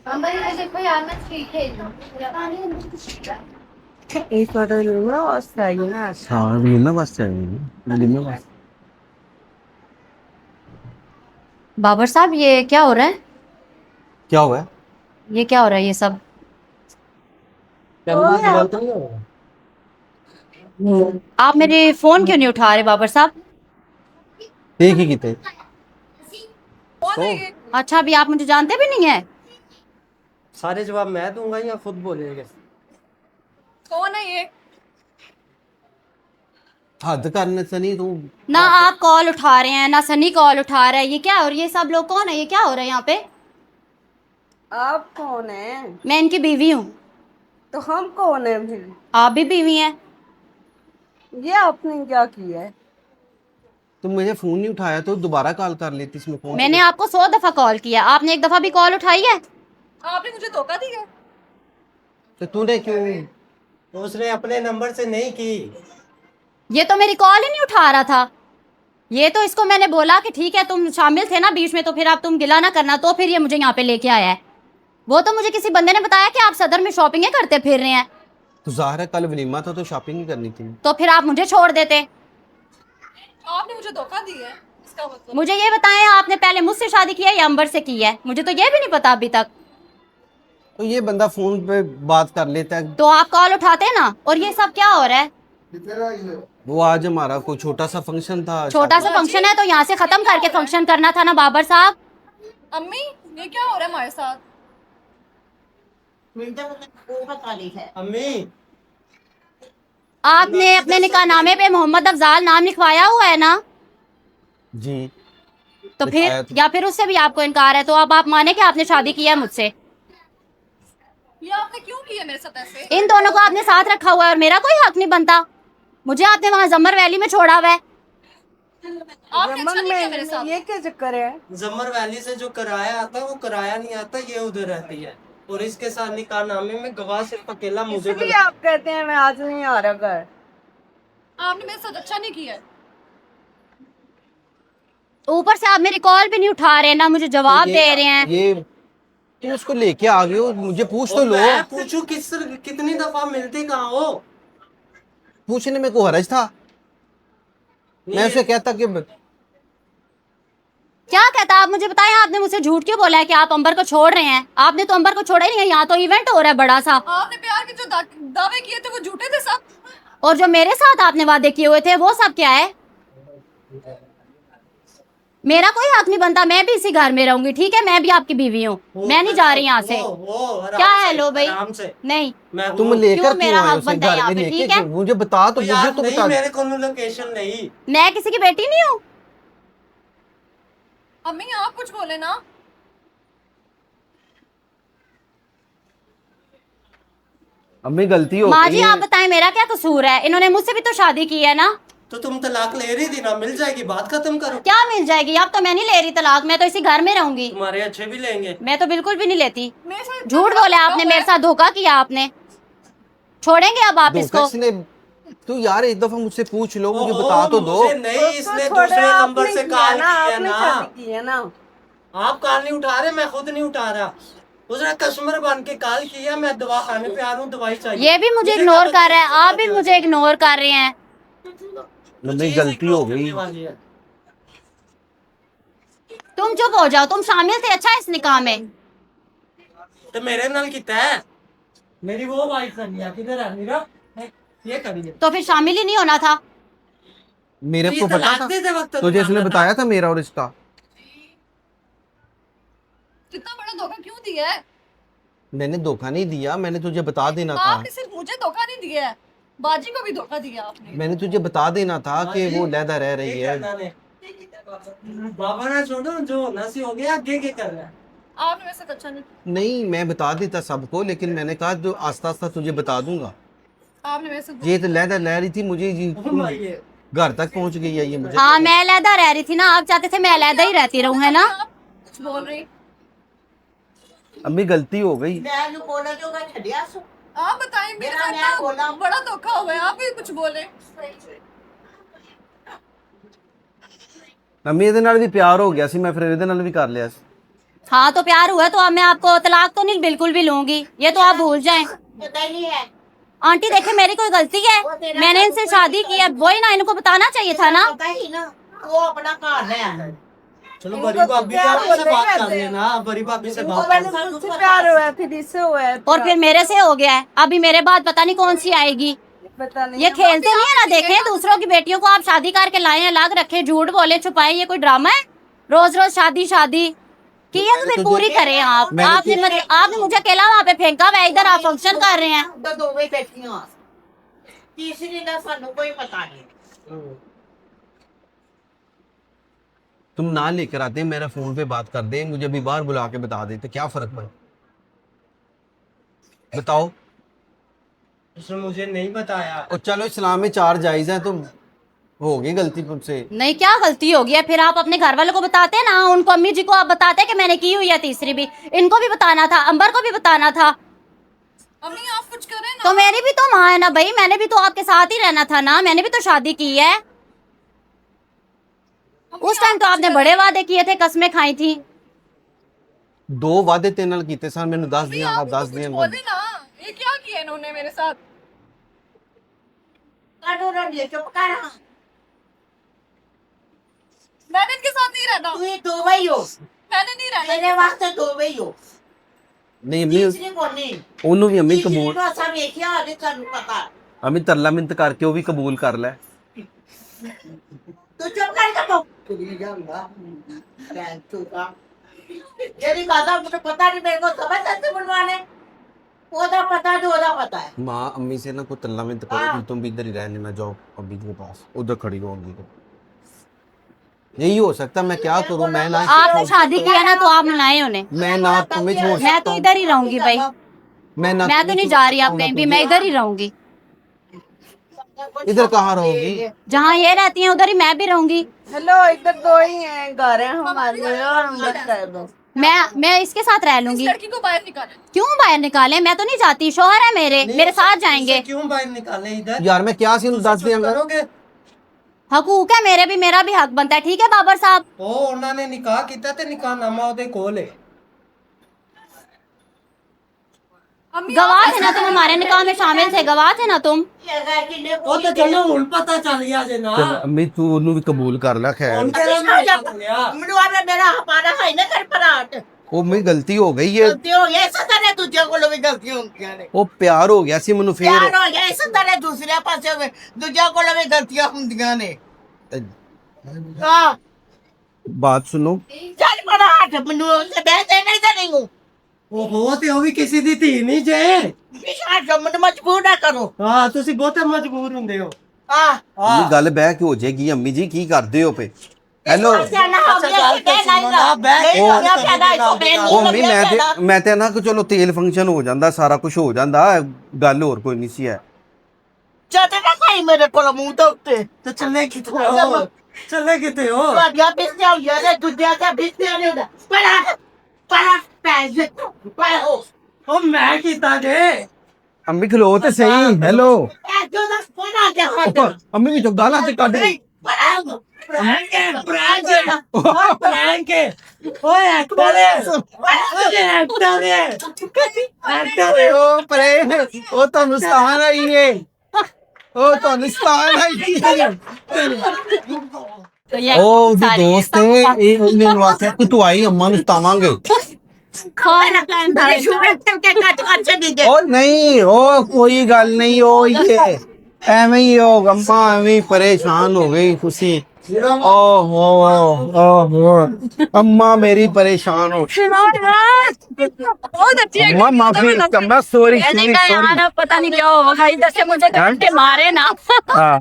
इस बार ना वास्ते आई ना। हाँ लीना वास्ते आई है लीना वास्ते। बाबर साहब, ये क्या हो रहा है? क्या हुआ है? ये क्या हो रहा है ये सब? आप मेरे फोन क्यों नहीं उठा रहे बाबर साहब? ठीक ही किते कौन तो है ये? अच्छा, अभी आप मुझे जानते भी नहीं है? सारे जवाब मैं दूंगा या खुद बोलेंगे? कौन है ये? हद करने से नहीं तू ना आप कॉल उठा रहे हैं ना सनी कॉल उठा रहा है। ये क्या? और ये सब लोग कौन है? ये क्या हो रहा है यहाँ पे? आप कौन है? मैं इनकी बीवी हूँ। तो हम कौन है फिर? आप भी बीवी हैं। ये आपने क्या किया है? तुम मुझे फोन नहीं उठाया तो दोबारा कॉल कर लेती इसमें फोन मैंने आपको 100 दफा कॉल किया, आपने एक दफा भी कॉल उठाई है? आपने मुझे धोखा दिया। तो तूने क्यों? उसने अपने नंबर से नहीं की। ये तो मेरी कॉल ही नहीं उठा रहा था। ये तो इसको मैंने बोला कि ठीक है तुम शामिल थे ना बीच में, तो फिर आप तुम गिला ना करना, तो फिर ये मुझे यहाँ पे लेके आया है। वो तो मुझे किसी बंदे ने बताया कि आप सदर में शॉपिंग करते फिर रहे हैं। तो जाहिर है कल वलीमा था तो शॉपिंग ही करनी थी। तो फिर आप मुझे छोड़ देते। आपने मुझे धोखा दिया है, इसका मतलब। मुझे ये बताएं, आपने पहले मुझसे शादी की है या अंबर से की है? मुझे तो ये भी नहीं पता अभी तक। तो ये बंदा फोन पे बात कर लेता है। तो आप कॉल उठाते ना। और ये सब क्या हो रहा है? वो आज हमारा कोई छोटा सा फंक्शन था। छोटा सा फंक्शन है तो यहाँ से खत्म करके फंक्शन करना था ना बाबर साहब। अम्मी, ये क्या हो रहा है हमारे साथ? अम्मी आपने अपने निकाहनामे पे मोहम्मद अफजाल नाम लिखवाया हुआ है ना? जी तो फिर लिखाया था। या फिर उससे भी आपको इनकार है, तो अब आप माने कि आपने शादी की है मुझसे? ये आपने क्यों किया मेरे साथ ऐसे? इन दोनों को आपने साथ रखा हुआ है और मेरा कोई हक नहीं बनता। मुझे आपने वहां जमर वैली में छोड़ा हुआ है। आपने अच्छा रमन नहीं किया मेरे साथ। में ये क्या चक्कर है? जमर वैली से जो किराया आता है वो किराया नहीं आता, ये उधर रहती है। और इसके साथ निकाहनामे में गवाह सिर्फ अकेला मुझे इसलिए आप कहते हैं मैं आज नहीं आ रहा घर। आपने मेरे साथ अच्छा नहीं किया है। ऊपर से आप मेरी कॉल भी नहीं उठा रहे ना मुझे जवाब दे रहे हैं। ये तुम उसको लेके आ गए हो, मुझे पूछ तो लो। मैं पूछू कितनी दफा मिलते कहाँ हो? पूछने में कोई हरज था? मैं उसे कहता कि क्या कहता? आप मुझे बताएं, आपने मुझसे झूठ क्यों बोला है कि आप अंबर को छोड़ रहे हैं? आपने तो अंबर को छोड़ा ही नहीं है। यहाँ तो इवेंट हो रहा है बड़ा सा। आपने प्यार के जो दावे किए थे वो झूठे थे सब। और जो मेरे साथ आपने वादे किए हुए थे वो सब क्या है? मेरा कोई हक नहीं बनता। मैं भी इसी घर में रहूंगी, ठीक है? मैं भी आपकी बीवी हूँ। मैं नहीं जा रही यहाँ से। क्या है लो भाई? नहीं, तुम लेकर क्यों क्यों मेरा आए हक उसे बनता है घर यहाँ में पे? लेके ठीक है, क्यों? मुझे बता तो मुझे तो बता। मेरे को लोकेशन नहीं। मैं किसी की बेटी नहीं हूँ। अम्मी आप कुछ बोले ना। अम्मी गलती हो माँ गई जी है। आप बताएं मेरा क्या कसूर है? इन्होंने मुझसे भी तो शादी की है ना। तो तुम तलाक ले रही थी ना, मिल जाएगी, बात खत्म करो। क्या मिल जाएगी? अब तो मैं नहीं ले रही तलाक, मैं तो इसी घर में रहूंगी। तुम्हारे अच्छे भी लेंगे। मैं तो बिल्कुल भी नहीं लेती। मेरे साथ इतना झूठ बड़ा बोले धोखा आपने, हुआ मेरे है। साथ धोखा किया आपने। छोड़ेंगे अब आप धोखा इसको? इसने तू यार एक दफा मुझसे पूछ लो, मुझे ओहो, बता तो दो। मुझे नहीं, इसने छोड़े, दूसरे नंबर आपने से किया कॉल ना, की है आपने ना। शादी की है ना। आप कॉल नहीं उठा रहे, मैं खुद नहीं उठा रहा। उसने कस्टमर बन के कॉल किया, मैं दवा खाने पे आ रहा हूँ, दवाई चाहिए। ये भी मुझे इग्नोर कर रहा है, आप भी मुझे इग्नोर कर रहे हैं। मम्मी गलती हो गई। तुम चुप हो जाओ, तुम शामिल थे अच्छा इस निकाह में। तो मेरे नाल कितना है? मेरी वो वाइफ करनी है, किधर है मेरा? ये करी है। तो फिर शामिल ही नहीं होना था। मेरे तो ये को पता तलाक था देते वक्त तुझे इसने बताया था मेरा और इसका। कितना बड़ा धोखा क्यों दिया है? मैंने धोखा नहीं दिया, मैंने तुझे बता देना था। आपने सिर्फ मुझे धोखा नहीं दिया है, बाजी को भी धोखा दिया आपने। मैंने तुझे बता देना था कि वो लहदा रह रही है। बाबा ना छोड़ो, जो नसी हो गया आगे के कर रहा है। आपने मेरे साथ अच्छा नहीं। नहीं मैं बता देता सबको, लेकिन मैंने कहा जो आस्ता आस्ता तुझे बता दूंगा। आपने मेरे साथ ये तो लहदा लह रही थी मुझे ये घर तक पहुंच गई है ये मुझे। हाँ मैं अलहदा रह रही थी ना, आप चाहते थे मैं अलहदा ही रहती रहूं, है ना? आप कुछ बोल रही। अम्मी गलती हो गई। आप बताएं, मेरे साथ इतना बड़ा धोखा हुआ है, आप भी कुछ बोले। अम्मी ਇਹਦੇ ਨਾਲ ਵੀ ਪਿਆਰ ਹੋ ਗਿਆ ਸੀ, ਮੈਂ ਫਿਰ ਇਹਦੇ ਨਾਲ ਵੀ ਕਰ ਲਿਆ ਸੀ। हाँ तो प्यार हुआ तो अब मैं आपको तलाक तो नहीं बिल्कुल भी लूंगी, ये तो आप भूल जाएं। पता ही है आंटी देखे मेरी कोई गलती है, मैंने इनसे शादी की है, वही ना इनको बताना चाहिए था ना। पता ही ना वो अपना घर है। चलो बड़ी भाभी से बात कर लेना, बड़ी भाभी से बात कर लेना। मुझसे प्यार हुआ है, फिर इससे हुआ है, और फिर मेरे से हो गया है, अभी मेरे बाद पता नहीं कौन सी आएगी। पता नहीं। ये खेल तो नहीं है ना, देखें दूसरों की बेटियों को आप शादी करके लाए, अलग रखे, झूठ बोले छुपाए, ये कोई ड्रामा है? रोज रोज शादी शादी की है तो फिर पूरी करें आप। आपने मुझे अकेला वहाँ पे फेंका हुआ है, इधर आप फंक्शन कर रहे हैं। तो दो वे बैठियां तीसरी ना सानू कोई पता नहीं। तुम ना लेकर आते, मेरा फोन पे बात कर दे, मुझे अभी बाहर बुला के बता देते, क्या फर्क पड़े? बताओ। उसने मुझे नहीं बताया। और चलो इस्लाम में 4 जायज है, तो हो गई गलती मुझसे। नहीं क्या गलती हो गई है? फिर आप अपने घर वालों को बताते ना, उनको अम्मी जी को आप बताते कि मैंने की हुई है तीसरी भी, इनको भी बताना था, अंबर को भी बताना था। अम्मी आप कुछ करें ना। तो मेरी भी तो माँ है ना भाई, मैंने भी तो आपके साथ ही रहना था ना, मैंने भी तो शादी की है। उस टाइम तो आपने बड़े वादे किए थे, कसमें खाई थी। 2 वादे तेरे नाल कीते सन, मैंने 10 अम्मी दिया, आप 10 कुछ दिया। बोले ना, ये क्या किया इन्होंने मेरे साथ? कानून ये चुप कर। मैंने इनके साथ नहीं रहना, तू ये दो भाई हो, मैंने नहीं रहना। तेरे वास्ते दो भाई हो, नहीं अम्मी, तीसरी को नहीं। ਉਹਨੂੰ ਵੀ अम्मी तीसरी कबूल, को असा वेखिया अभी सानू पता। अम्मी तरला मिन्नत करके वो भी कबूल कर ले। तू चुप कर के तो कुड़ी जाऊंगा बैंक चुका। यदि दादा मुझे पता नहीं, मेरे को समझ कैसे बनवाने, ओदा पता जो ओदा पता है। माँ अम्मी से ना कोई तरला मिन्नत करो कि तुम भी इधर ही रहने ना जाओ अम्मी के पास, उधर खड़ी हो अम्मी को। यही हो सकता, मैं क्या करूं, मैं ना आपने शादी किया ना तो आप मनाए उन्हें, मैं ना तुम्हें छोड़ मैं सकता तो हूं, इधर ही रहूंगी भाई, मैं ना मैं तो नहीं जा रही आप कहीं भी, मैं इधर ही रहूंगी। इधर कहाँ रहोगी? जहाँ ये रहती हैं उधर ही मैं भी रहूंगी। हेलो, इधर 2 ही हैं घर है हमारे, और हम बता दो। मैं इसके साथ रह इस लूंगी। लड़की को बाहर निकालें। क्यों बाहर निकाले? मैं तो नहीं जाती, शोहर है मेरे साथ जाएंगे। इसे क्यों बाहर निकाले इधर? यार मैं क्या सी 10 दिया करोगे? हकूक है मेरे भी, मेरा भी हक बनता है। ठीक है बाबर साहब, ओ उन्होंने निकाह किया ते निकाहनामा ओदे कोल है। अम्मी गवाह थे ना तुम, हमारे निकाह में शामिल थे, गवाह थे ना तुम। ओ तो चलो हुन पता चल गया जे ना। चल अम्मी तू ਉਹਨੂੰ ਵੀ ਕਬੂਲ ਕਰ ਲੈ, ਖੈਰ उनके नाम में निकाह लिया। मनवाना मेरा हमारा है ना घर पर। ਉਹ ਮੇਰੀ ਗਲਤੀ ਹੋ ਗਈ ਹੈ, गलती हो गई, इस तरह दूजे को भी गलती होंगी ने। ਉਹ ਪਿਆਰ ਹੋ ਗਿਆ ਸੀ ਮੈਨੂੰ ਫੇਰ। प्यार हो गया, इस तरह दूसरे पासे दूजे को भी गलतियां होंगी ने। हाँ बात सुनो, चल बड़ा हाथ मनु से बैठे नहीं करेंगे। ओ हो ते ओ भी किसी दी धी नहीं जे। विश्वास मन मजबूर ना करो। हां ਤੁਸੀਂ ਬਹੁਤੇ ਮਜਬੂਰ ਹੁੰਦੇ ਹੋ। हाँ ਇਹ ਗੱਲ ਬਹਿ ਕੇ ਹੋ ਜਾਏਗੀ ਅੰਮੀ ਜੀ, ਕੀ ਕਰਦੇ ਹੋ ਪੇ? ਹੈਲੋ क्या ना हो गया कि नहीं ना नहीं हो गया क्या ना इसको ਉਹ ਅੰਮੀ ਮੈਂ ਤੇ ਨਾ ਕਿ ਚਲੋ ਤੇਲ ਫੰਕਸ਼ਨ ਹੋ ਜਾਂਦਾ, ਸਾਰਾ ਕੁਝ ਹੋ ਜਾਂਦਾ, ਗੱਲ ਹੋਰ ਕੋਈ ਨਹੀਂ ਸੀ ਹੈ। चल ना कोई मेरे को मुंह तो उत्ते ਤੇ ਚੱਲੇ ਕਿੱਥੇ ਹੋ? ਚੱਲੇ ਕਿੱਥੇ ਹੋ? या बिस्ते हो या रे दूजे का बिस्ते नहीं होता। पड़ा पैसे पड़ा हो ਉਹ ਮੈਂ ਕੀਤਾ ਜੇ। ਅੰਮੀ ਖਲੋ ਤੇ ਸਹੀ। ਹੈਲੋ ए जो ना पड़ा के हाथ ਅੰਮੀ ਵਿੱਚੋਂ ਗਾਲਾਂ ਤੇ ਕੱਢ। पड़ा ਪ੍ਰੈਂਕ ਓ ਪ੍ਰੈਂਕ ਓਏ ਐਕਟਰ ਓਏ ਐਕਟਰ ਉਹ ਪਰੇ, ਉਹ ਤੁਹਾਨੂੰ ਸਤਾਨ ਆਈ ਏ, ਉਹ ਤੁਹਾਨੂੰ ਸਤਾਨ ਆਈ ਏ। तो ये ਉਹ ਉਹਦੀ ਦੋਸਤ ਏ, ਇਹ ਮੈਨੂੰ ਆਖਿਆ ਕਿ ਤੂੰ ਆਈ ਅੰਮਾ ਨੂੰ ਸਤਾਵਾਂਗੇ। के काट काट से दे ਉਹ ਨਹੀਂ, ਉਹ ਕੋਈ ਗੱਲ ਨਹੀਂ, ਉਹ ਹੀ ਹੈ ਐਵੇਂ ਹੀ, ਉਹ ਅੰਮਾ ਐਵੇਂ ਹੀ ਪਰੇਸ਼ਾਨ ਹੋ ਗਈ ਤੁਸੀਂ। ਓਹੋ ਓਹੋ ਅੰਮਾ ਮੇਰੀ परेशान हो। बहुत अच्छी अम्मा माफी, अम्मा सॉरी सॉरी सॉरी। पता नहीं क्या होगा भाई, इधर से मुझे घंटे मारे ना। हाँ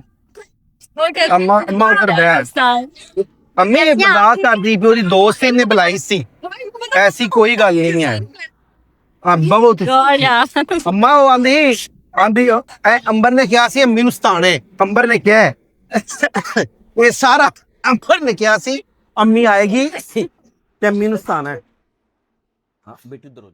अम्मा अम्मा उधर बैठ। अम्मी ये मजाक कर दी, ਉਹਦੀ ਦੋਸਤ ਨੇ ਬੁਲਾਈ ਸੀ, ਐਸੀ ਕੋਈ ਗੱਲ ਨਹੀਂ ਹੈ। ਅੱਬਾ ਉਹ ਅੰਮਾ ਉਹ ਆਂਦੀ ਐ ਅੰਬਰ ਨੇ ਕਿਹਾ ਸੀ ਅੰਮੀ ਨੂੰ ਸਤਾਣੇ, ਅੰਬਰ ਨੇ ਕਿਹਾ ਇਹ ਸਾਰਾ ਅੰਬਰ ਨੇ ਕਿਹਾ ਸੀ ਅੰਮੀ ਆਏਗੀ ਤੇ ਅੰਮੀ ਨੂੰ ਸਤਾਣਾ ਹੈ। ਹਾਂ ਬੇਟੀ ਦਰੋ